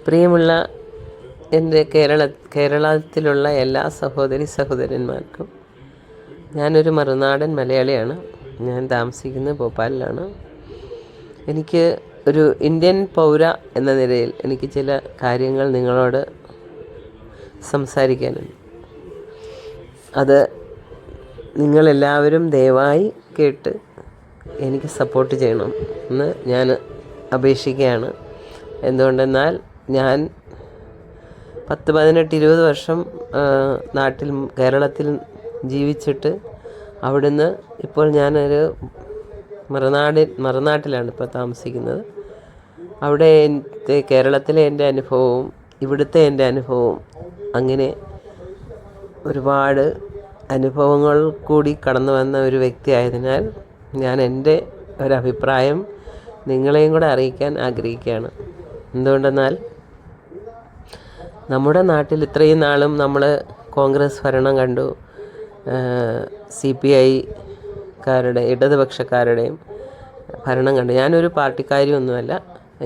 പ്രിയമുള്ള എൻ്റെ കേരളത്തിലുള്ള എല്ലാ സഹോദരി സഹോദരന്മാർക്കും, ഞാനൊരു മറുനാടൻ മലയാളിയാണ്. ഞാൻ താമസിക്കുന്നത് ഭോപ്പാലിലാണ്. എനിക്ക് ഒരു ഇന്ത്യൻ പൗര എന്ന നിലയിൽ എനിക്ക് ചില കാര്യങ്ങൾ നിങ്ങളോട് സംസാരിക്കാനുണ്ട്. അത് നിങ്ങളെല്ലാവരും ദയവായി കേട്ട് എനിക്ക് സപ്പോർട്ട് ചെയ്യണം എന്ന് ഞാൻ അപേക്ഷിക്കുകയാണ്. എന്തുകൊണ്ടെന്നാൽ ഞാൻ 10-18-20 വർഷം കേരളത്തിൽ ജീവിച്ചിട്ട് അവിടുന്ന് ഇപ്പോൾ ഞാനൊരു മറുനാട്ടിലാണ് ഇപ്പോൾ താമസിക്കുന്നത്. അവിടെ കേരളത്തിലെ എൻ്റെ അനുഭവവും ഇവിടുത്തെ എൻ്റെ അനുഭവവും അങ്ങനെ ഒരുപാട് അനുഭവങ്ങൾ കൂടി കടന്നു വന്ന ഒരു വ്യക്തി ആയതിനാൽ ഞാൻ എൻ്റെ ഒരഭിപ്രായം നിങ്ങളെയും കൂടെ അറിയിക്കാൻ ആഗ്രഹിക്കുകയാണ്. എന്തുകൊണ്ടെന്നാൽ നമ്മുടെ നാട്ടിൽ ഇത്രയും നാളും നമ്മൾ കോൺഗ്രസ് ഭരണം കണ്ടു, CPI-കാരുടെ ഇടതുപക്ഷക്കാരുടെയും ഭരണം കണ്ടു. ഞാനൊരു പാർട്ടിക്കാരിയൊന്നുമല്ല,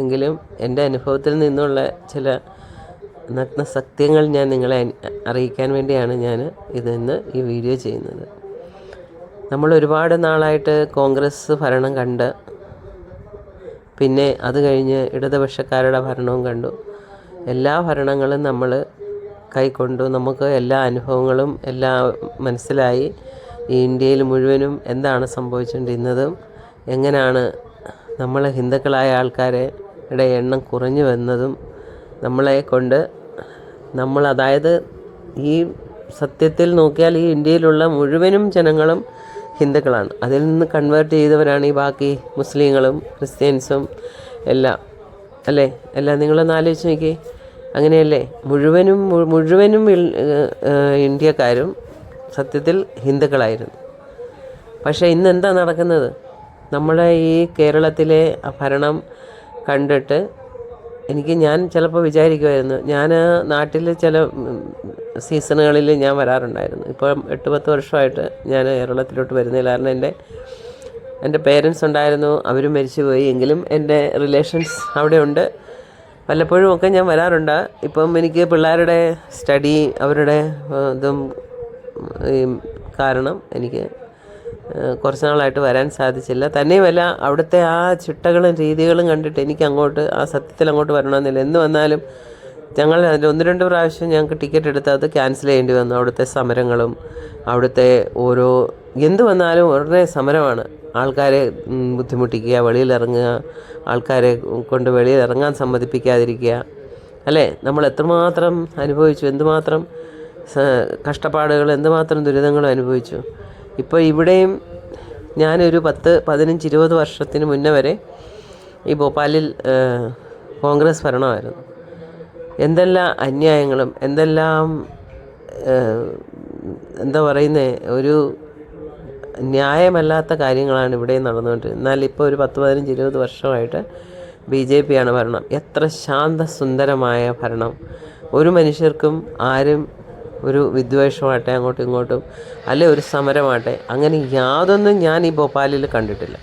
എങ്കിലും എൻ്റെ അനുഭവത്തിൽ നിന്നുള്ള ചില നഗ്ന സത്യങ്ങൾ ഞാൻ നിങ്ങളെ അറിയിക്കാൻ വേണ്ടിയാണ് ഞാൻ ഇന്ന് ഈ വീഡിയോ ചെയ്യുന്നത്. നമ്മൾ ഒരുപാട് നാളായിട്ട് കോൺഗ്രസ് ഭരണം കണ്ട്, പിന്നെ അത് കഴിഞ്ഞ് ഇടതുപക്ഷക്കാരുടെ ഭരണവും കണ്ടു. എല്ലാ ഭരണങ്ങളും നമ്മൾ കൈക്കൊണ്ടു. നമുക്ക് എല്ലാ അനുഭവങ്ങളും എല്ലാം മനസ്സിലായി. ഈ ഇന്ത്യയിൽ മുഴുവനും എന്താണ് സംഭവിച്ചുകൊണ്ടിരുന്നതും എങ്ങനെയാണ് നമ്മൾ ഹിന്ദുക്കളായ ആൾക്കാരുടെ എണ്ണം കുറഞ്ഞു വന്നതും നമ്മളെ കൊണ്ട് അതായത് ഈ സത്യത്തിൽ നോക്കിയാൽ ഈ ഇന്ത്യയിലുള്ള മുഴുവനും ജനങ്ങളും ഹിന്ദുക്കളാണ്. അതിൽ നിന്ന് കൺവേർട്ട് ചെയ്തവരാണ് ഈ ബാക്കി മുസ്ലിങ്ങളും ക്രിസ്ത്യൻസും എല്ലാം, അല്ലേ? എല്ലാം നിങ്ങളൊന്ന് ആലോചിച്ച് നോക്കി. അങ്ങനെയല്ലേ? മുഴുവനും ഇന്ത്യക്കാരും സത്യത്തിൽ ഹിന്ദുക്കളായിരുന്നു. പക്ഷേ ഇന്ന് എന്താ നടക്കുന്നത്? നമ്മുടെ ഈ കേരളത്തിലെ ഭരണം കണ്ടിട്ട് ഞാൻ ചിലപ്പോൾ വിചാരിക്കുമായിരുന്നു, ഞാൻ നാട്ടിൽ ചില സീസണുകളിൽ ഞാൻ വരാറുണ്ടായിരുന്നു. ഇപ്പം 8-10 വർഷമായിട്ട് ഞാൻ കേരളത്തിലോട്ട് വരുന്നില്ല. കാരണം എൻ്റെ പേരൻസ് ഉണ്ടായിരുന്നു, അവരും മരിച്ചുപോയി. എങ്കിലും എൻ്റെ റിലേഷൻസ് അവിടെ ഉണ്ട്. വല്ലപ്പോഴും ഒക്കെ ഞാൻ വരാറുണ്ട്. ഇപ്പം എനിക്ക് പിള്ളേരുടെ സ്റ്റഡി അവരുടെ ഇതും കാരണം എനിക്ക് കുറച്ച് നാളായിട്ട് വരാൻ സാധിച്ചില്ല. തന്നെയുമല്ല, അവിടുത്തെ ആ ചിട്ടകളും രീതികളും കണ്ടിട്ട് എനിക്ക് ആ സത്യത്തിൽ അങ്ങോട്ട് വരണമെന്നില്ല. എന്ന് വന്നാലും ഞങ്ങൾ 1-2 പ്രാവശ്യം ഞങ്ങൾക്ക് ടിക്കറ്റ് എടുത്ത് അത് ക്യാൻസൽ ചെയ്യേണ്ടി വന്നു. അവിടുത്തെ സമരങ്ങളും അവിടുത്തെ എന്ത് വന്നാലും ഉടനെ സമരമാണ്. ആൾക്കാരെ ബുദ്ധിമുട്ടിക്കുക, വെളിയിലിറങ്ങുക, ആൾക്കാരെ കൊണ്ട് വെളിയിലിറങ്ങാൻ സമ്മതിപ്പിക്കാതിരിക്കുക, അല്ലേ? നമ്മൾ എത്രമാത്രം അനുഭവിച്ചു, എന്തുമാത്രം കഷ്ടപ്പാടുകൾ, എന്തുമാത്രം ദുരിതങ്ങളും അനുഭവിച്ചു. ഇപ്പോൾ ഇവിടെയും ഞാനൊരു 10-15-20 വർഷത്തിന് മുന്നേ വരെ ഈ ഭോപ്പാലിൽ കോൺഗ്രസ് ഭരണമായിരുന്നു. എന്തെല്ലാം അന്യായങ്ങളും എന്തെല്ലാം എന്താ പറയുന്നത്, ഒരു ന്യായമല്ലാത്ത കാര്യങ്ങളാണ് ഇവിടെ നടന്നുകൊണ്ടിരുന്നത്. എന്നാൽ ഇപ്പോൾ ഒരു 10-15-20 വർഷമായിട്ട് BJP ആണ് ഭരണം. എത്ര ശാന്തസുന്ദരമായ ഭരണം! ഒരു മനുഷ്യർക്കും ആരും ഒരു വിദ്വേഷമാട്ടെ, അങ്ങോട്ടും ഇങ്ങോട്ടും, അല്ലെ ഒരു സമരമാട്ടെ, അങ്ങനെ യാതൊന്നും ഞാൻ ഈ ഭോപ്പാലിൽ കണ്ടിട്ടില്ല.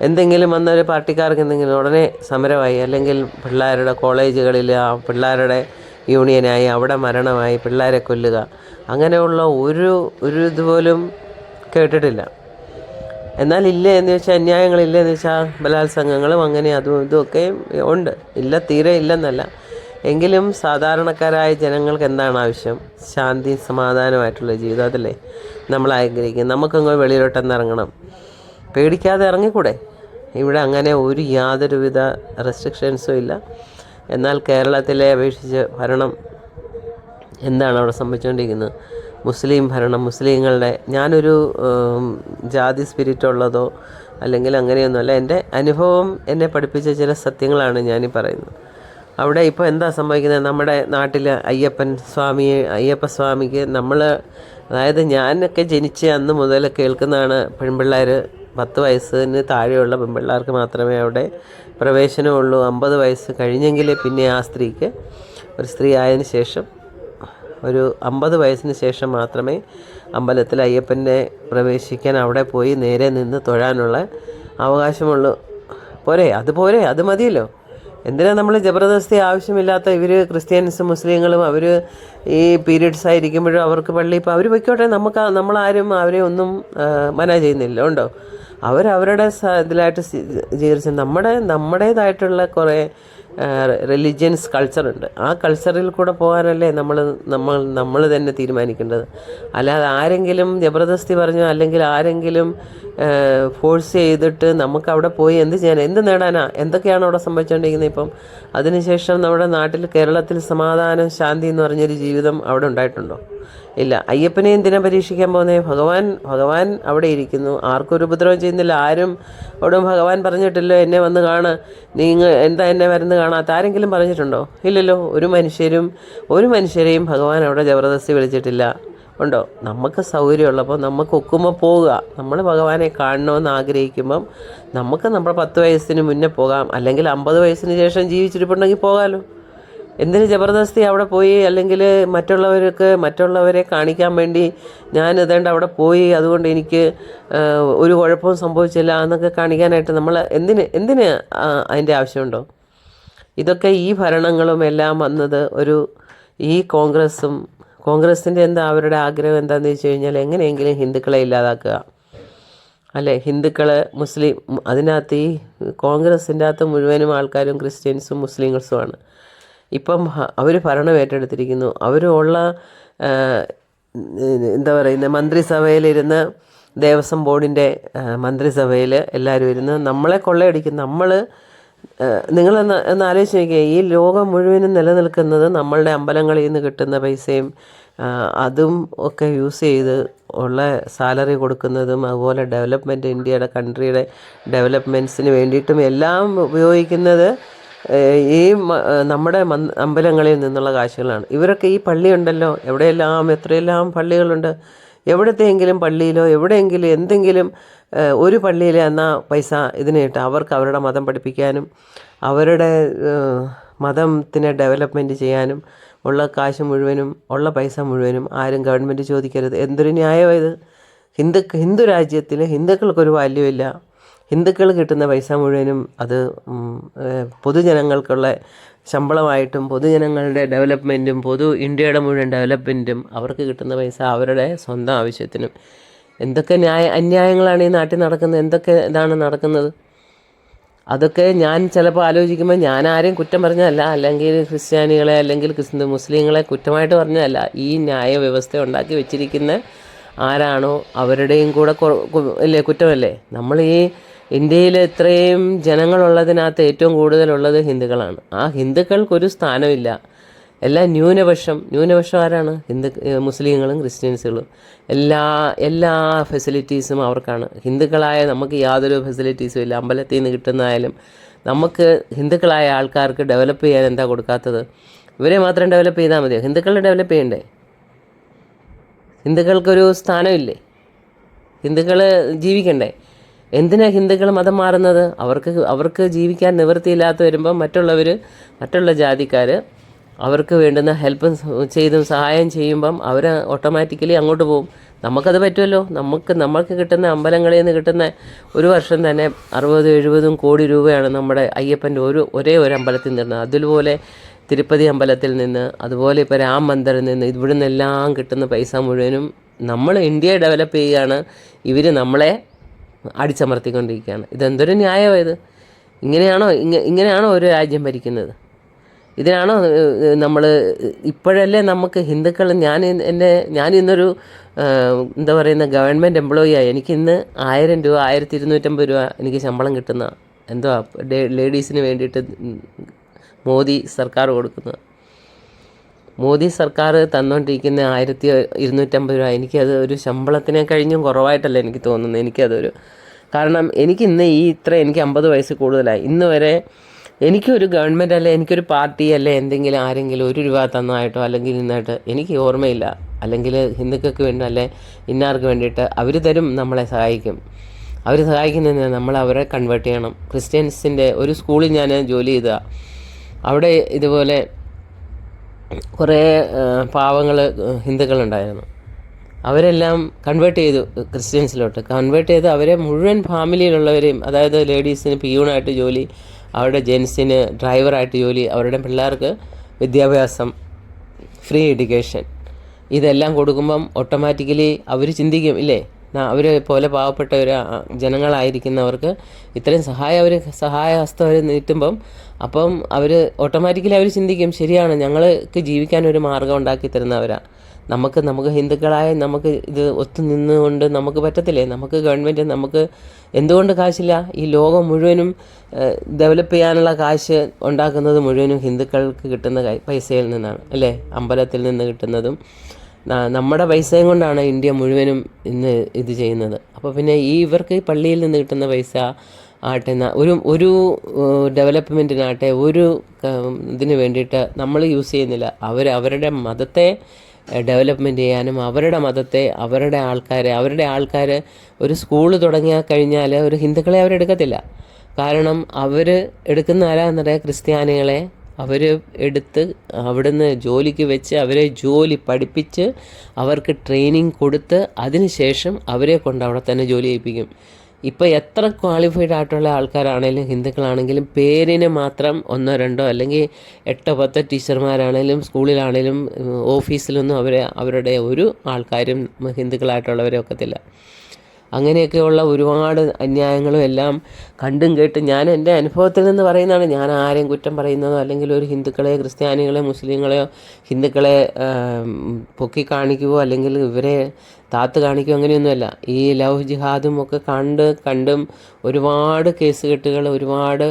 എന്തെങ്കിലും വന്നൊരു പാർട്ടിക്കാർക്ക് എന്തെങ്കിലും ഉടനെ സമരമായി, അല്ലെങ്കിൽ പിള്ളേരുടെ കോളേജുകളിൽ പിള്ളേരുടെ യൂണിയനായി, അവിടെ മരണമായി, പിള്ളേരെ കൊല്ലുക, അങ്ങനെയുള്ള ഒരു ഇതുപോലും കേട്ടിട്ടില്ല. എന്നാൽ ഇല്ലേ എന്ന് വെച്ചാൽ, അന്യായങ്ങളില്ലെന്ന് വെച്ചാൽ ബലാത്സംഗങ്ങളും അങ്ങനെ അതും ഇതുമൊക്കെ ഉണ്ട്. ഇല്ല, തീരെ ഇല്ലെന്നല്ല. എങ്കിലും സാധാരണക്കാരായ ജനങ്ങൾക്ക് എന്താണ് ആവശ്യം? ശാന്തി സമാധാനമായിട്ടുള്ള ജീവിതം, അതല്ലേ നമ്മൾ ആഗ്രഹിക്കുന്നത്. നമുക്കങ്ങ് വെളിയിലോട്ടൊന്ന് ഇറങ്ങണം, പേടിക്കാതെ ഇറങ്ങിക്കൂടെ? ഇവിടെ അങ്ങനെ യാതൊരുവിധ റെസ്ട്രിക്ഷൻസും ഇല്ല. എന്നാൽ കേരളത്തിലെ അപേക്ഷിച്ച് ഭരണം എന്താണ് അവിടെ സംഭവിച്ചുകൊണ്ടിരിക്കുന്നത്? മുസ്ലിം ഭരണം, മുസ്ലിങ്ങളുടെ, ഞാനൊരു ജാതി സ്പിരിറ്റുള്ളതോ അല്ലെങ്കിൽ അങ്ങനെയൊന്നുമല്ല. എൻ്റെ അനുഭവം എന്നെ പഠിപ്പിച്ച ചില സത്യങ്ങളാണ് ഞാനീ പറയുന്നത്. അവിടെ ഇപ്പോൾ എന്താ സംഭവിക്കുന്നത്? നമ്മുടെ നാട്ടിൽ അയ്യപ്പ സ്വാമിക്ക് അതായത് ഞാനൊക്കെ ജനിച്ച അന്ന് മുതൽ കേൾക്കുന്നതാണ്, പെൺപിള്ളേർ 10 വയസ്സിന് താഴെയുള്ള പെൺപിള്ളേർക്ക് മാത്രമേ അവിടെ പ്രവേശനമുള്ളൂ. 50 വയസ്സ് കഴിഞ്ഞെങ്കിൽ പിന്നെ ആ സ്ത്രീക്ക്, ഒരു സ്ത്രീ ആയതിനു ശേഷം ഒരു 50 വയസ്സിന് ശേഷം മാത്രമേ അമ്പലത്തിൽ അയ്യപ്പനെ പ്രവേശിക്കാൻ, അവിടെ പോയി നേരെ നിന്ന് തൊഴാനുള്ള അവകാശമുള്ളൂ. പോരെ? അത് മതിയല്ലോ. എന്തിനാ നമ്മൾ ജബർദസ്തി ആവശ്യമില്ലാത്ത ഇവർ ക്രിസ്ത്യൻസും മുസ്ലിങ്ങളും അവർ ഈ പീരീഡ്സ് ആയിരിക്കുമ്പോഴും അവർക്ക് പള്ളി ഇപ്പോൾ അവർ പൊയ്ക്കോട്ടെ, നമ്മളാരും അവരെ ഒന്നും മന ചെയ്യുന്നില്ല, ഉണ്ടോ? അവരവരുടെ ഇതിലായിട്ട് ജീവിച്ച് നമ്മുടേതായിട്ടുള്ള കുറേ റിലിജിയൻസ് കൾച്ചറുണ്ട്. ആ കൾച്ചറിൽ കൂടെ പോകാനല്ലേ നമ്മൾ തന്നെ തീരുമാനിക്കേണ്ടത്. അല്ലാതെ ആരെങ്കിലും ജബർദസ്തി പറഞ്ഞോ അല്ലെങ്കിൽ ആരെങ്കിലും ഫോഴ്സ് ചെയ്തിട്ട് നമുക്കവിടെ പോയി എന്ത് നേടാനാ? എന്തൊക്കെയാണ് അവിടെ സംഭവിച്ചുകൊണ്ടിരിക്കുന്നത് ഇപ്പം? അതിനുശേഷം നമ്മുടെ നാട്ടിൽ കേരളത്തിൽ സമാധാനം ശാന്തി എന്ന് പറഞ്ഞൊരു ജീവിതം അവിടെ ഉണ്ടായിട്ടുണ്ടോ? ഇല്ല. അയ്യപ്പനെ എന്തിനാ പരീക്ഷിക്കാൻ പോകുന്നത്? ഭഗവാൻ അവിടെ ഇരിക്കുന്നു, ആർക്കും ഒരു ഉപദ്രവം ചെയ്യുന്നില്ല. ആരും അവിടെ ഭഗവാൻ പറഞ്ഞിട്ടില്ലോ എന്നെ വന്ന് കാണാൻ, എന്താ എന്നെ വരുന്ന് കാണാത്ത ആരെങ്കിലും പറഞ്ഞിട്ടുണ്ടോ? ഇല്ലല്ലോ. ഒരു മനുഷ്യരെയും ഭഗവാൻ അവിടെ ജബർദസ്തി വിളിച്ചിട്ടില്ല, ഉണ്ടോ? നമുക്ക് സൗകര്യമുള്ളപ്പോൾ നമുക്ക് ഒക്കുമ്പോൾ പോവുക. നമ്മൾ ഭഗവാനെ കാണണമെന്ന് ആഗ്രഹിക്കുമ്പം നമുക്ക് നമ്മുടെ 10 വയസ്സിന് മുന്നേ പോകാം, അല്ലെങ്കിൽ 50 വയസ്സിന് ശേഷം ജീവിച്ചിരിപ്പുണ്ടെങ്കിൽ പോകാമല്ലോ. എന്തിന് ജബർദസ്തി അവിടെ പോയി? അല്ലെങ്കിൽ മറ്റുള്ളവരെ കാണിക്കാൻ വേണ്ടി ഞാൻ ഇതേണ്ട അവിടെ പോയി, അതുകൊണ്ട് എനിക്ക് ഒരു കുഴപ്പവും സംഭവിച്ചില്ല എന്നൊക്കെ കാണിക്കാനായിട്ട് നമ്മൾ എന്തിന് അതിൻ്റെ ആവശ്യമുണ്ടോ? ഇതൊക്കെ ഈ ഭരണങ്ങളും എല്ലാം വന്നത് ഈ കോൺഗ്രസിൻ്റെ അവരുടെ ആഗ്രഹം എന്താണെന്ന് വെച്ച് കഴിഞ്ഞാൽ എങ്ങനെയെങ്കിലും ഹിന്ദുക്കളെ ഇല്ലാതാക്കുക, അല്ലേ? മുസ്ലിം അതിനകത്ത് ഈ കോൺഗ്രസിൻ്റെ അകത്ത് മുഴുവനും ആൾക്കാരും ക്രിസ്ത്യൻസും മുസ്ലിംസുമാണ്. ഇപ്പം അവർ ഭരണം ഏറ്റെടുത്തിരിക്കുന്നു. അവരുള്ള മന്ത്രിസഭയിലിരുന്ന് ദേവസ്വം ബോർഡിൻ്റെ മന്ത്രിസഭയിൽ എല്ലാവരും ഇരുന്ന് നമ്മളെ കൊള്ളയടിക്കും. നിങ്ങളൊന്ന് ആലോചിച്ച് നോക്കിയേ, ഈ ലോകം മുഴുവനും നിലനിൽക്കുന്നത് നമ്മളുടെ അമ്പലങ്ങളിൽ നിന്ന് കിട്ടുന്ന പൈസയും അതും ഒക്കെ യൂസ് ചെയ്ത് ഉള്ള സാലറി കൊടുക്കുന്നതും അതുപോലെ ഡെവലപ്മെൻറ്റ്, ഇന്ത്യയുടെ കൺട്രിയുടെ ഡെവലപ്മെൻറ്റ്സിന് വേണ്ടിയിട്ടും എല്ലാം ഉപയോഗിക്കുന്നത് ഈ നമ്മുടെ അമ്പലങ്ങളിൽ നിന്നുള്ള കാശുകളാണ്. ഇവരൊക്കെ ഈ പള്ളിയുണ്ടല്ലോ, എത്രയെല്ലാം പള്ളികളുണ്ട്. എവിടത്തെയെങ്കിലും പള്ളിയിലോ എവിടെയെങ്കിലും എന്തെങ്കിലും ഒരു പള്ളിയിൽ എന്നാൽ പൈസ ഇതിനിട്ട് അവർക്ക് അവരുടെ മതം പഠിപ്പിക്കാനും അവരുടെ മതത്തിനെ ഡെവലപ്മെൻറ്റ് ചെയ്യാനും ഉള്ള കാശ് മുഴുവനും ഉള്ള പൈസ മുഴുവനും ആരും ഗവൺമെൻറ് ചോദിക്കരുത്. എന്തൊരു ന്യായമായത്? ഹിന്ദു രാജ്യത്തിൽ ഹിന്ദുക്കൾക്കൊരു വാല്യൂ ഇല്ല. ഹിന്ദുക്കൾ കിട്ടുന്ന പൈസ മുഴുവനും അത് പൊതുജനങ്ങൾക്കുള്ള ശമ്പളമായിട്ടും പൊതുജനങ്ങളുടെ ഡെവലപ്മെൻറ്റും ഇന്ത്യയുടെ മുഴുവൻ ഡെവലപ്മെൻറ്റും അവർക്ക് കിട്ടുന്ന പൈസ അവരുടെ സ്വന്തം ആവശ്യത്തിനും. എന്തൊക്കെ അന്യായങ്ങളാണ് ഈ നാട്ടിൽ നടക്കുന്നത്, ഇതാണ് നടക്കുന്നത്. അതൊക്കെ ഞാൻ ചിലപ്പോൾ ആലോചിക്കുമ്പോൾ ഞാൻ ആരെയും കുറ്റം പറഞ്ഞതല്ല, അല്ലെങ്കിൽ ക്രിസ്ത്യാനികളെ അല്ലെങ്കിൽ മുസ്ലിങ്ങളെ കുറ്റമായിട്ട് പറഞ്ഞതല്ല. ഈ ന്യായ വ്യവസ്ഥ ഉണ്ടാക്കി വെച്ചിരിക്കുന്ന ആരാണോ അവരുടെയും കൂടെ കുറ്റമല്ലേ? നമ്മൾ ഈ ഇന്ത്യയിൽ ഇത്രയും ജനങ്ങളുള്ളതിനകത്ത് ഏറ്റവും കൂടുതലുള്ളത് ഹിന്ദുക്കളാണ്. ആ ഹിന്ദുക്കൾക്കൊരു സ്ഥാനമില്ല. എല്ലാം ന്യൂനപക്ഷം ആരാണ്? മുസ്ലിങ്ങളും ക്രിസ്ത്യൻസുകളും. എല്ലാ ഫെസിലിറ്റീസും അവർക്കാണ്. ഹിന്ദുക്കളായ നമുക്ക് യാതൊരു ഫെസിലിറ്റീസും ഇല്ല. അമ്പലത്തിൽ നിന്ന് കിട്ടുന്നതായാലും നമുക്ക് ഹിന്ദുക്കളായ ആൾക്കാർക്ക് ഡെവലപ്പ് ചെയ്യാൻ എന്താ കൊടുക്കാത്തത്? ഇവരെ മാത്രം ഡെവലപ്പ് ചെയ്താൽ മതിയോ? ഹിന്ദുക്കളെ ഡെവലപ്പ് ചെയ്യണ്ടേ? ഹിന്ദുക്കൾക്കൊരു സ്ഥാനമില്ലേ? ഹിന്ദുക്കൾ ജീവിക്കണ്ടേ? എന്തിനാ ഹിന്ദുക്കൾ മതം മാറുന്നത്? അവർക്ക് ജീവിക്കാൻ നിവൃത്തിയില്ലാത്ത വരുമ്പം മറ്റുള്ള ജാതിക്കാർ അവർക്ക് വേണ്ടുന്ന ഹെൽപ്പ് ചെയ്തും സഹായം ചെയ്യുമ്പം അവർ ഓട്ടോമാറ്റിക്കലി അങ്ങോട്ട് പോകും. നമുക്കത് പറ്റുമല്ലോ. നമ്മൾക്ക് കിട്ടുന്ന അമ്പലങ്ങളിൽ നിന്ന് കിട്ടുന്ന ഒരു വർഷം തന്നെ 60-70 കോടി രൂപയാണ് നമ്മുടെ അയ്യപ്പൻ്റെ ഒരേ ഒരു അമ്പലത്തിൽ നിന്ന്. അതുപോലെ തിരുപ്പതി അമ്പലത്തിൽ നിന്ന്, അതുപോലെ ഇപ്പോൾ രാം മന്ദിറിൽ നിന്ന്, ഇവിടെ നിന്നെല്ലാം കിട്ടുന്ന പൈസ മുഴുവനും നമ്മൾ ഇന്ത്യയെ ഡെവലപ്പ് ചെയ്യുകയാണ്. ഇവർ നമ്മളെ അടിച്ചമർത്തിക്കൊണ്ടിരിക്കുകയാണ്. ഇതെന്തൊരു ന്യായമായത്? ഇങ്ങനെയാണോ ഒരു രാജ്യം ഭരിക്കുന്നത്? ഇതിനാണോ നമ്മൾ ഇപ്പോഴല്ലേ നമുക്ക് ഹിന്ദുക്കൾ ഞാൻ ഇന്നൊരു ഗവൺമെൻറ് എംപ്ലോയി ആയി. എനിക്കിന്ന് 1000 രൂപ 1250 രൂപ എനിക്ക് ശമ്പളം കിട്ടുന്ന ലേഡീസിന് വേണ്ടിയിട്ട് മോദി സർക്കാർ കൊടുക്കുന്നത്. മോദി സർക്കാർ തന്നുകൊണ്ടിരിക്കുന്ന 1250 രൂപ എനിക്കത് ഒരു ശമ്പളത്തിനെ കഴിഞ്ഞും കുറവായിട്ടല്ല എനിക്ക് തോന്നുന്നത്. കാരണം എനിക്കിന്ന് എനിക്ക് 50 വയസ്സ് കൂടുതലായി. ഇന്ന് വരെ എനിക്കൊരു ഗവൺമെൻറ് അല്ലെ എനിക്കൊരു പാർട്ടി അല്ലെ ആരെങ്കിലും 1 രൂപ തന്നതായിട്ടോ അല്ലെങ്കിൽ ഇന്നായിട്ട് എനിക്ക് ഓർമ്മയില്ല. അല്ലെങ്കിൽ ഹിന്ദുക്കൾക്ക് വേണ്ടി അല്ലെ ഇന്നാർക്ക് വേണ്ടിയിട്ട് അവർ തരും, നമ്മളെ സഹായിക്കും. അവർ സഹായിക്കുന്നതിന് നമ്മൾ അവരെ കൺവേർട്ട് ചെയ്യണം. ക്രിസ്ത്യൻസിൻ്റെ ഒരു സ്കൂളിൽ ഞാൻ ജോലി ചെയ്തതാണ്. അവിടെ ഇതുപോലെ കുറേ പാവങ്ങൾ ഹിന്ദുക്കളുണ്ടായിരുന്നു. അവരെല്ലാം കൺവേർട്ട് ചെയ്തു ക്രിസ്ത്യൻസിലോട്ട്. കൺവേർട്ട് ചെയ്ത് അവരെ മുഴുവൻ ഫാമിലിയിലുള്ളവരെയും, അതായത് ലേഡീസിന് പിയൂണായിട്ട് ജോലി, അവരുടെ ജെൻസിന് ഡ്രൈവറായിട്ട് ജോലി, അവരുടെ പിള്ളേർക്ക് വിദ്യാഭ്യാസം, ഫ്രീ എഡ്യൂക്കേഷൻ, ഇതെല്ലാം കൊടുക്കുമ്പം ഓട്ടോമാറ്റിക്കലി അവർ ചിന്തിക്കും ഇല്ലേ, അവർ പോലെ പാവപ്പെട്ട ഒരു ജനങ്ങളായിരിക്കുന്നവർക്ക് ഇത്രയും സഹായഹസ്തം അവർ നീട്ടുമ്പം അപ്പം അവർ ഓട്ടോമാറ്റിക്കലി അവർ ചിന്തിക്കും ശരിയാണ്, ഞങ്ങൾക്ക് ജീവിക്കാൻ ഒരു മാർഗ്ഗം ഉണ്ടാക്കി തരുന്നവരാ, നമുക്ക് ഹിന്ദുക്കളായ നമുക്ക് ഇത് ഒത്തു നിന്നുകൊണ്ട് നമുക്ക് പറ്റത്തില്ലേ, നമുക്ക് ഗവൺമെൻറ് നമുക്ക് എന്തുകൊണ്ട് കാശില്ല, ഈ ലോകം മുഴുവനും ഡെവലപ്പ് ചെയ്യാനുള്ള കാശ് ഉണ്ടാക്കുന്നത് മുഴുവനും ഹിന്ദുക്കൾക്ക് കിട്ടുന്ന പൈസയിൽ നിന്നാണ് അല്ലേ, അമ്പലത്തിൽ നിന്ന് കിട്ടുന്നതും നമ്മുടെ പൈസയും കൊണ്ടാണ് ഇന്ത്യ മുഴുവനും ഇന്ന് ഇത് ചെയ്യുന്നത്. അപ്പോൾ പിന്നെ ഇവർക്ക് പള്ളിയിൽ നിന്ന് കിട്ടുന്ന പൈസ ആട്ടെ, ഒരു ഡെവലപ്മെൻറ്റിനാട്ടെ, ഒരു ഇതിന് വേണ്ടിയിട്ട് നമ്മൾ യൂസ് ചെയ്യുന്നില്ല. അവരുടെ മതത്തെ ഡെവലപ്മെൻറ്റ് ചെയ്യാനും അവരുടെ മതത്തെ അവരുടെ ആൾക്കാർ ഒരു സ്കൂൾ തുടങ്ങിയാൽ കഴിഞ്ഞാൽ ഒരു ഹിന്ദുക്കളെ അവരെടുക്കത്തില്ല. കാരണം അവർ എടുക്കുന്ന ആരാന്നറിയാം, ക്രിസ്ത്യാനികളെ അവർ എടുത്ത് അവിടുന്ന് ജോലിക്ക് വെച്ച് അവരെ ജോലി പഠിപ്പിച്ച് അവർക്ക് ട്രെയിനിങ് കൊടുത്ത് അതിനുശേഷം അവരെ കൊണ്ട് അവിടെ തന്നെ ജോലി ചെയ്യിപ്പിക്കും. ഇപ്പോൾ എത്ര ക്വാളിഫൈഡ് ആയിട്ടുള്ള ആൾക്കാരാണെങ്കിലും ഹിന്ദുക്കളാണെങ്കിലും പേരിന് മാത്രം 1 2 അല്ലെങ്കിൽ 8 10 ടീച്ചർമാരാണെങ്കിലും സ്കൂളിലാണെങ്കിലും ഓഫീസിലൊന്നും അവരുടെ ഒരു ആൾക്കാരും ഹിന്ദുക്കളായിട്ടുള്ളവരെ ഒക്കത്തില്ല. അങ്ങനെയൊക്കെയുള്ള ഒരുപാട് അന്യായങ്ങളും എല്ലാം കണ്ടും കേട്ട് ഞാൻ എൻ്റെ അനുഭവത്തിൽ നിന്ന് പറയുന്നതാണ്. ഞാൻ ആരെയും കുറ്റം പറയുന്നതോ അല്ലെങ്കിൽ ഒരു ഹിന്ദുക്കളെ, ക്രിസ്ത്യാനികളെ, മുസ്ലിങ്ങളെയോ ഹിന്ദുക്കളെ പൊക്കി കാണിക്കുകയോ അല്ലെങ്കിൽ ഇവരെ താത്ത് കാണിക്കുകയോ അങ്ങനെയൊന്നുമല്ല. ഈ ലവ് ജിഹാദും ഒക്കെ കണ്ടും ഒരുപാട് കേസ് കെട്ടുകൾ, ഒരുപാട്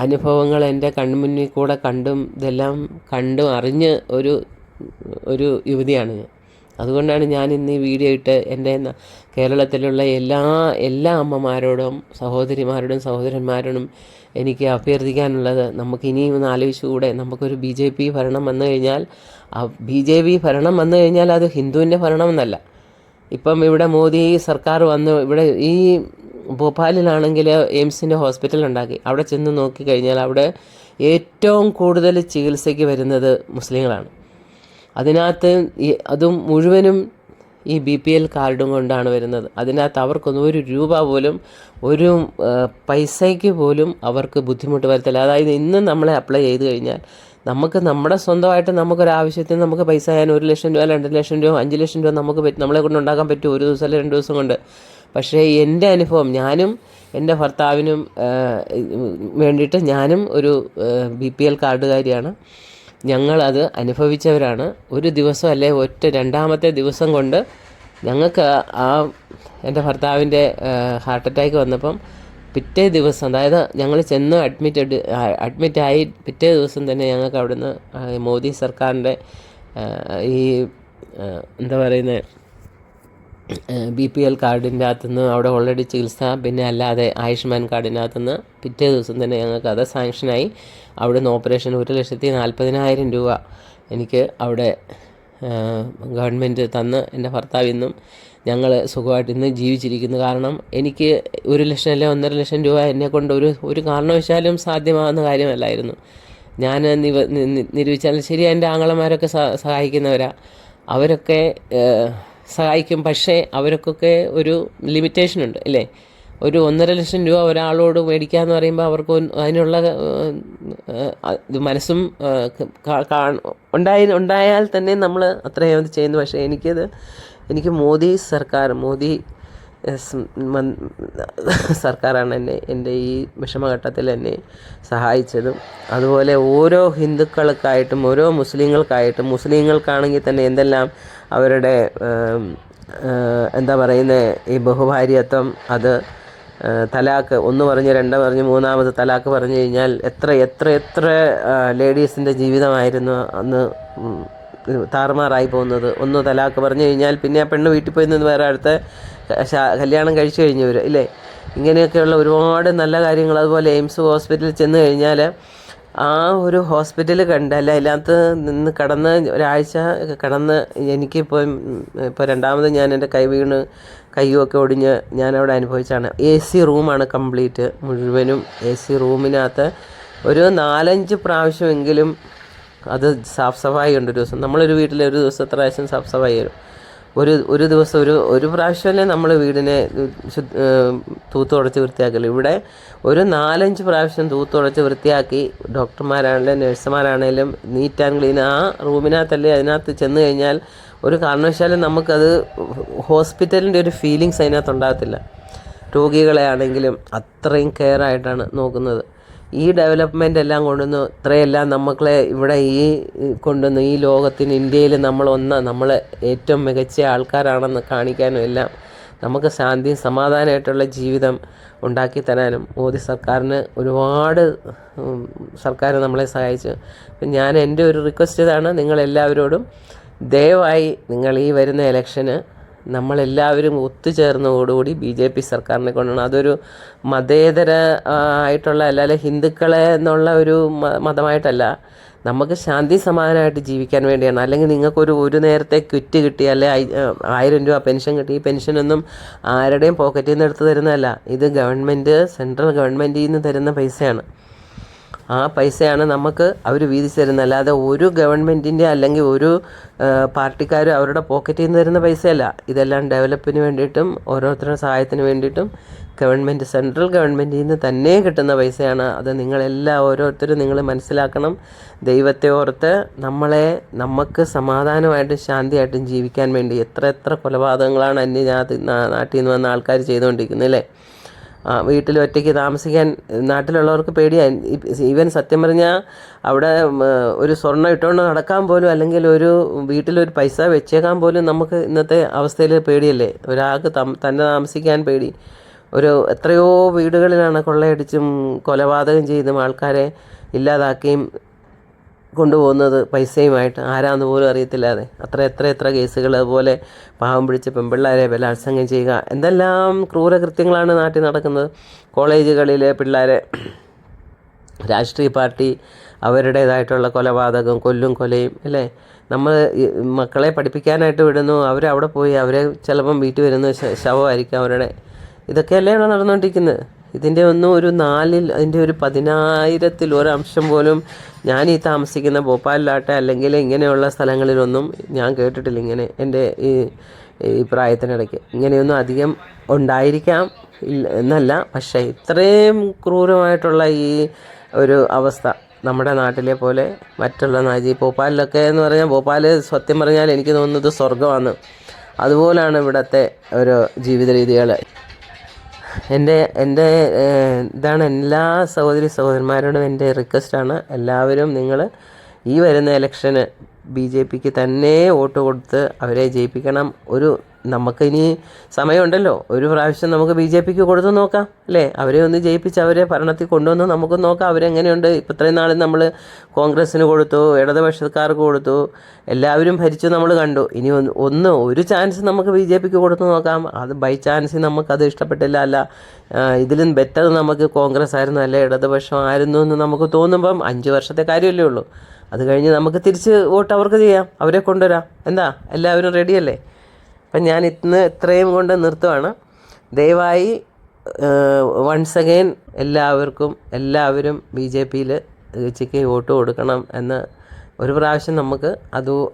അനുഭവങ്ങൾ എൻ്റെ കൺമുന്നിൽ കൂടെ കണ്ടും അറിഞ്ഞ് ഒരു യുവതിയാണ് ഞാൻ. അതുകൊണ്ടാണ് ഞാൻ ഇന്ന് ഈ വീഡിയോ ഇട്ട് എൻ്റെ കേരളത്തിലുള്ള എല്ലാ അമ്മമാരോടും സഹോദരന്മാരോടും എനിക്ക് അഭ്യർത്ഥിക്കാനുള്ളത്, നമുക്ക് ഇനിയും ഒന്ന് ആലോചിച്ചുകൂടെ, നമുക്കൊരു BJP ഭരണം വന്നു കഴിഞ്ഞാൽ BJP ഭരണം വന്നു കഴിഞ്ഞാൽ അത് ഹിന്ദുവിൻ്റെ ഭരണം എന്നല്ല. ഇപ്പം ഇവിടെ മോദി സർക്കാർ വന്ന് ഇവിടെ ഈ ഭോപ്പാലിലാണെങ്കിൽ എയിംസിൻ്റെ ഹോസ്പിറ്റൽ ഉണ്ടാക്കി. അവിടെ ചെന്ന് നോക്കിക്കഴിഞ്ഞാൽ അവിടെ ഏറ്റവും കൂടുതൽ ചികിത്സയ്ക്ക് വരുന്നത് മുസ്ലിങ്ങളാണ്. അതിനകത്ത് അതും മുഴുവനും ഈ BPL കാർഡും കൊണ്ടാണ് വരുന്നത്. അതിനകത്ത് അവർക്കൊന്നും ഒരു രൂപ പോലും, ഒരു പൈസയ്ക്ക് പോലും അവർക്ക് ബുദ്ധിമുട്ട് വരത്തില്ല. അതായത് ഇന്ന് നമ്മളെ അപ്ലൈ ചെയ്ത് കഴിഞ്ഞാൽ നമുക്ക് നമ്മുടെ സ്വന്തമായിട്ട് നമുക്കൊരാവശ്യത്തിന് നമുക്ക് പൈസ ചെയ്യാൻ 1 ലക്ഷം രൂപ, 2 ലക്ഷം രൂപ, 5 ലക്ഷം രൂപ നമുക്ക് നമ്മളെ കൊണ്ട് ഉണ്ടാക്കാൻ പറ്റും ഒരു ദിവസം അല്ലെങ്കിൽ 2 ദിവസം കൊണ്ട്. പക്ഷേ എൻ്റെ അനുഭവം, ഞാനും എൻ്റെ ഭർത്താവിനും വേണ്ടിയിട്ട് ഞാനും ഒരു BPL കാർഡുകാരിയാണ്. ഞങ്ങളത് അനുഭവിച്ചവരാണ്. ഒരു ദിവസം അല്ലെ രണ്ടാമത്തെ ദിവസം കൊണ്ട് ഞങ്ങൾക്ക് എൻ്റെ ഭർത്താവിൻ്റെ ഹാർട്ട് അറ്റാക്ക് വന്നപ്പം പിറ്റേ ദിവസം, അതായത് ഞങ്ങൾ ചെന്ന് അഡ്മിറ്റായി പിറ്റേ ദിവസം തന്നെ ഞങ്ങൾക്ക് അവിടുന്ന് മോദി സർക്കാരിൻ്റെ ഈ എന്താ പറയുന്നത് BPL കാർഡിൻ്റെ അകത്തുനിന്ന് അവിടെ ഓൾറെഡി ചികിത്സ, പിന്നെ അല്ലാതെ ആയുഷ്മാൻ കാർഡിൻ്റെ അകത്തുനിന്ന് പിറ്റേ ദിവസം തന്നെ ഞങ്ങൾക്ക് അത് സാങ്ഷനായി. അവിടുന്ന് ഓപ്പറേഷൻ 1,40,000 രൂപ എനിക്ക് അവിടെ ഗവൺമെൻറ് തന്ന് എൻ്റെ ഭർത്താവിന്നും ഞങ്ങൾ സുഖമായിട്ട് ഇന്ന് ജീവിച്ചിരിക്കുന്നു. കാരണം എനിക്ക് 1 ലക്ഷം അല്ലെങ്കിൽ 1.5 ലക്ഷം രൂപ എന്നെക്കൊണ്ട് ഒരു കാരണവശാലും സാധ്യമാകുന്ന കാര്യമല്ലായിരുന്നു. ഞാൻ നിരൂപിച്ചാൽ ശരി, എൻ്റെ ആങ്ങളമാരൊക്കെ സഹായിക്കുന്നവരാ, അവരൊക്കെ സഹായിക്കും. പക്ഷേ അവർക്കൊക്കെ ഒരു ലിമിറ്റേഷനുണ്ട് അല്ലേ. ഒരു 1.5 ലക്ഷം രൂപ ഒരാളോട് മേടിക്കാമെന്ന് പറയുമ്പോൾ അവർക്ക് അതിനുള്ള മനസ്സും ഉണ്ടായാൽ തന്നെ നമ്മൾ അത്രയും ചെയ്യുന്നു. പക്ഷേ എനിക്ക് മോദി സർക്കാരാണ് എൻ്റെ ഈ വിഷമഘട്ടത്തിൽ എന്നെ സഹായിച്ചതും. അതുപോലെ ഓരോ ഹിന്ദുക്കൾക്കായിട്ടും ഓരോ മുസ്ലിങ്ങൾക്കാണെങ്കിൽ തന്നെ എന്തെല്ലാം അവരുടെ എന്താ പറയുന്നത്, ഈ ബഹുഭാര്യത്വം, അത് തലാക്ക് 1 പറഞ്ഞ് 2 പറഞ്ഞ് 3ാമത് തലാക്ക് പറഞ്ഞു കഴിഞ്ഞാൽ എത്ര ലേഡീസിൻ്റെ ജീവിതമായിരുന്നു അന്ന് താറുമാറായി പോകുന്നത്. 1 തലാക്ക് പറഞ്ഞു കഴിഞ്ഞാൽ പിന്നെ ആ പെണ്ണ് വീട്ടിൽ പോയി നിന്ന് വേറെ അടുത്ത കല്യാണം കഴിച്ചു കഴിഞ്ഞവർ ഇല്ലേ. ഇങ്ങനെയൊക്കെയുള്ള ഒരുപാട് നല്ല കാര്യങ്ങൾ. അതുപോലെ എയിംസ് ഹോസ്പിറ്റലിൽ ചെന്ന് കഴിഞ്ഞാൽ ആ ഒരു ഹോസ്പിറ്റൽ കണ്ടല്ല, അതിനകത്ത് നിന്ന് ഒരാഴ്ച കടന്ന് എനിക്കിപ്പോൾ 2ാമത് ഞാൻ എൻ്റെ കൈ വീണ് കയ്യുമൊക്കെ ഒടിഞ്ഞ് ഞാനവിടെ അനുഭവിച്ചാണ്. AC റൂമാണ് കംപ്ലീറ്റ്, മുഴുവനും AC റൂമിനകത്ത് ഒരു 4-5 പ്രാവശ്യമെങ്കിലും അത് സാഫ് സഫായി ഉണ്ട്. ഒരു ദിവസം നമ്മളൊരു വീട്ടിൽ ഒരു ദിവസം എത്ര പ്രാവശ്യം സാഫ് സഫായി വരും. ഒരു ദിവസം ഒരു പ്രാവശ്യമല്ലേ നമ്മൾ വീടിനെ തൂത്തുടച്ച് വൃത്തിയാക്കല്. ഇവിടെ ഒരു 4-5 പ്രാവശ്യം തൂത്തുടച്ച് വൃത്തിയാക്കി ഡോക്ടർമാരാണെങ്കിലും നഴ്സുമാരാണെങ്കിലും നീറ്റ് ആൻഡ് ക്ലീൻ ആ റൂമിനകത്തല്ലേ അതിനകത്ത് ചെന്ന് കഴിഞ്ഞാൽ ഒരു കാരണവശാലും നമുക്കത് ഹോസ്പിറ്റലിൻ്റെ ഒരു ഫീലിങ്സ് അതിനകത്ത് ഉണ്ടാകത്തില്ല. രോഗികളെ ആണെങ്കിലും അത്രയും കെയർ ആയിട്ടാണ് നോക്കുന്നത്. ഈ ഡെവലപ്മെൻ്റ് എല്ലാം കൊണ്ടുവന്ന് ഇത്രയെല്ലാം നമ്മളെ ഇവിടെ കൊണ്ടുവന്ന് ഈ ലോകത്തിന് ഇന്ത്യയിൽ നമ്മൾ ഏറ്റവും മികച്ച ആൾക്കാരാണെന്ന് കാണിക്കാനും എല്ലാം നമുക്ക് ശാന്തിയും സമാധാനമായിട്ടുള്ള ജീവിതം ഉണ്ടാക്കി തരാനും മോദി സർക്കാരിന് ഒരുപാട് സർക്കാർ നമ്മളെ സഹായിച്ചു. ഞാൻ എൻ്റെ ഒരു റിക്വസ്റ്റ് ഇതാണ്, നിങ്ങളെല്ലാവരോടും ദയവായി നിങ്ങൾ ഈ വരുന്ന ഇലക്ഷന് നമ്മളെല്ലാവരും ഒത്തുചേർന്നതോടുകൂടി BJP സർക്കാരിനെ കൊണ്ടുവരണം. അതൊരു മതേതര ആയിട്ടുള്ള അല്ലാതെ ഹിന്ദുക്കളെ എന്നുള്ള ഒരു മതമായിട്ടല്ല, നമുക്ക് ശാന്തി സമാധാനമായിട്ട് ജീവിക്കാൻ വേണ്ടിയാണ്. അല്ലെങ്കിൽ നിങ്ങൾക്കൊരു നേരത്തെ ക്വിറ്റ് കിട്ടി, അല്ലെ 1000 രൂപ പെൻഷൻ കിട്ടി. ഈ പെൻഷനൊന്നും ആരുടെയും പോക്കറ്റിൽ നിന്ന് എടുത്ത് തരുന്നതല്ല, ഇത് സെൻട്രൽ ഗവൺമെൻറ്റിൽ നിന്ന് തരുന്ന പൈസയാണ്. ആ പൈസയാണ് നമുക്ക് അവർ വീതിച്ച് തരുന്നത്, അല്ലാതെ ഒരു ഗവൺമെൻറ്റിൻ്റെ അല്ലെങ്കിൽ ഒരു പാർട്ടിക്കാരും അവരുടെ പോക്കറ്റിൽ നിന്ന് തരുന്ന പൈസയല്ല. ഇതെല്ലാം ഡെവലപ്പിന് വേണ്ടിയിട്ടും ഓരോരുത്തരുടെ സഹായത്തിന് വേണ്ടിയിട്ടും സെൻട്രൽ ഗവൺമെൻറ്റിൽ നിന്ന് തന്നെ കിട്ടുന്ന പൈസയാണ്. അത് ഓരോരുത്തരും നിങ്ങൾ മനസ്സിലാക്കണം. ദൈവത്തെ ഓർത്ത് നമുക്ക് സമാധാനമായിട്ടും ശാന്തിയായിട്ടും ജീവിക്കാൻ വേണ്ടി എത്ര കൊലപാതകങ്ങളാണ് നാട്ടിൽ നിന്ന് വന്ന ആൾക്കാർ ചെയ്തുകൊണ്ടിരിക്കുന്നത് അല്ലേ. വീട്ടിൽ ഒറ്റയ്ക്ക് താമസിക്കാൻ നാട്ടിലുള്ളവർക്ക് പേടിയാണ്. ഈവൻ സത്യം പറഞ്ഞാൽ അവിടെ ഒരു സ്വർണ്ണം ഇട്ടുകൊണ്ട് നടക്കാൻ പോലും, അല്ലെങ്കിൽ വീട്ടിലൊരു പൈസ വെച്ചേക്കാൻ പോലും നമുക്ക് ഇന്നത്തെ അവസ്ഥയിൽ പേടിയല്ലേ. ഒരാൾക്ക് തന്നെ താമസിക്കാൻ പേടി. എത്രയോ വീടുകളിലാണ് കൊള്ളയടിച്ചും കൊലപാതകം ചെയ്തും ആൾക്കാരെ ഇല്ലാതാക്കിയും കൊണ്ടുപോകുന്നത് പൈസയുമായിട്ട്, ആരാന്ന് പോലും അറിയത്തില്ലാതെ. എത്ര കേസുകൾ. അതുപോലെ പാവം പിടിച്ച പെൺപിള്ളേരെ ബലാത്സംഗം ചെയ്യുക, എന്തെല്ലാം ക്രൂരകൃത്യങ്ങളാണ് നാട്ടിൽ നടക്കുന്നത്. കോളേജുകളിലെ പിള്ളേരെ രാഷ്ട്രീയ പാർട്ടി അവരുടേതായിട്ടുള്ള കൊലപാതകം, കൊലയും അല്ലേ. നമ്മൾ മക്കളെ പഠിപ്പിക്കാനായിട്ട് വിടുന്നു, അവരവിടെ പോയി അവരെ ചിലപ്പം വീട്ടിൽ വരുന്ന ശവമായിരിക്കും അവരുടെ. ഇതൊക്കെയല്ലേ നടന്നുകൊണ്ടിരിക്കുന്നത്. ഇതിൻ്റെ ഒന്നും അതിൻ്റെ ഒരു 10,000-ൽ ഒരു അംശം പോലും ഞാൻ ഈ താമസിക്കുന്ന ഭോപ്പാലിലാട്ടെ അല്ലെങ്കിൽ ഇങ്ങനെയുള്ള സ്ഥലങ്ങളിലൊന്നും ഞാൻ കേട്ടിട്ടില്ല. ഇങ്ങനെ എൻ്റെ ഈ പ്രായത്തിനിടയ്ക്ക് ഇങ്ങനെയൊന്നും അധികം ഉണ്ടായിരിക്കാം എന്നല്ല, പക്ഷേ ഇത്രയും ക്രൂരമായിട്ടുള്ള ഈ ഒരു അവസ്ഥ നമ്മുടെ നാട്ടിലെ പോലെ മറ്റുള്ള ഭോപ്പാലിലൊക്കെ എന്ന് പറഞ്ഞാൽ, ഭോപ്പാൽ സത്യം പറഞ്ഞാൽ എനിക്ക് തോന്നുന്നത് സ്വർഗമാണ്. അതുപോലാണ് ഇവിടുത്തെ ഒരു ജീവിത രീതികൾ. ഇതാണ് എല്ലാ സഹോദരന്മാരോടും എൻ്റെ റിക്വസ്റ്റാണ്. എല്ലാവരും നിങ്ങൾ ഈ വരുന്ന ഇലക്ഷന് BJPക്ക് തന്നെ വോട്ട് കൊടുത്ത് അവരെ ജയിപ്പിക്കണം. നമുക്കിനി സമയമുണ്ടല്ലോ, ഒരു പ്രാവശ്യം നമുക്ക് BJPക്ക് കൊടുത്തു നോക്കാം അല്ലേ. അവരെ ഒന്ന് ജയിപ്പിച്ച് അവരെ ഭരണത്തിൽ കൊണ്ടുവന്ന് നമുക്ക് നോക്കാം അവരെങ്ങനെയുണ്ട്. ഇത്രയും നാളും നമ്മൾ കോൺഗ്രസ്സിന് കൊടുത്തു, ഇടതുപക്ഷക്കാർക്ക് കൊടുത്തു, എല്ലാവരും ഭരിച്ചു നമ്മൾ കണ്ടു. ഇനി ഒരു ചാൻസ് നമുക്ക് BJPക്ക് കൊടുത്തു നോക്കാം. അത് ബൈ ചാൻസ് നമുക്കത് ഇഷ്ടപ്പെട്ടില്ല, അല്ല ഇതിലും ബെറ്റർ നമുക്ക് കോൺഗ്രസ് ആയിരുന്നു അല്ലെ ഇടതുപക്ഷം ആയിരുന്നു എന്ന് നമുക്ക് തോന്നുമ്പം 5 വർഷത്തെ കാര്യമല്ലേ ഉള്ളൂ. അത് കഴിഞ്ഞ് നമുക്ക് തിരിച്ച് വോട്ട് അവർക്ക് ചെയ്യാം, അവരെ കൊണ്ടുവരാം. എന്താ എല്ലാവരും റെഡിയല്ലേ? അപ്പം ഞാൻ ഇത്രയും കൊണ്ട് നിർത്തുവാണ്. ദയവായി വൺസ് അഗെയിൻ എല്ലാവരും BJPയിൽ ഉച്ചയ്ക്ക് വോട്ട് കൊടുക്കണം എന്ന് ഒരു പ്രാവശ്യം നമുക്ക്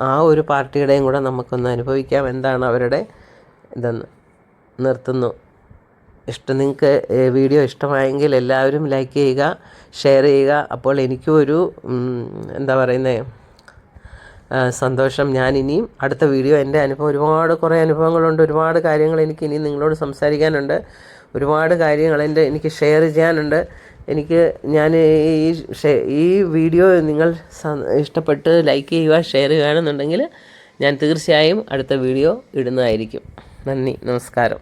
ആ ഒരു പാർട്ടിയുടെയും കൂടെ നമുക്കൊന്ന് അനുഭവിക്കാം എന്താണ് അവരുടെ ഇതെന്ന്. നിർത്തുന്നു. നിങ്ങൾക്ക് വീഡിയോ ഇഷ്ടമായെങ്കിൽ എല്ലാവരും ലൈക്ക് ചെയ്യുക, ഷെയർ ചെയ്യുക. അപ്പോൾ എനിക്കും ഒരു സന്തോഷം. ഞാൻ ഇനിയും അടുത്ത വീഡിയോ എൻ്റെ അനുഭവം കുറേ അനുഭവങ്ങളുണ്ട്, ഒരുപാട് കാര്യങ്ങൾ എനിക്ക് ഇനി നിങ്ങളോട് സംസാരിക്കാനുണ്ട്, ഒരുപാട് കാര്യങ്ങൾ എനിക്ക് ഷെയർ ചെയ്യാനുണ്ട്. ഞാൻ ഈ വീഡിയോ നിങ്ങൾ ഇഷ്ടപ്പെട്ട് ലൈക്ക് ചെയ്യുക, ഷെയർ ചെയ്യുകയാണെന്നുണ്ടെങ്കിൽ ഞാൻ തീർച്ചയായും അടുത്ത വീഡിയോ ഇടുന്നതായിരിക്കും. നന്ദി, നമസ്കാരം.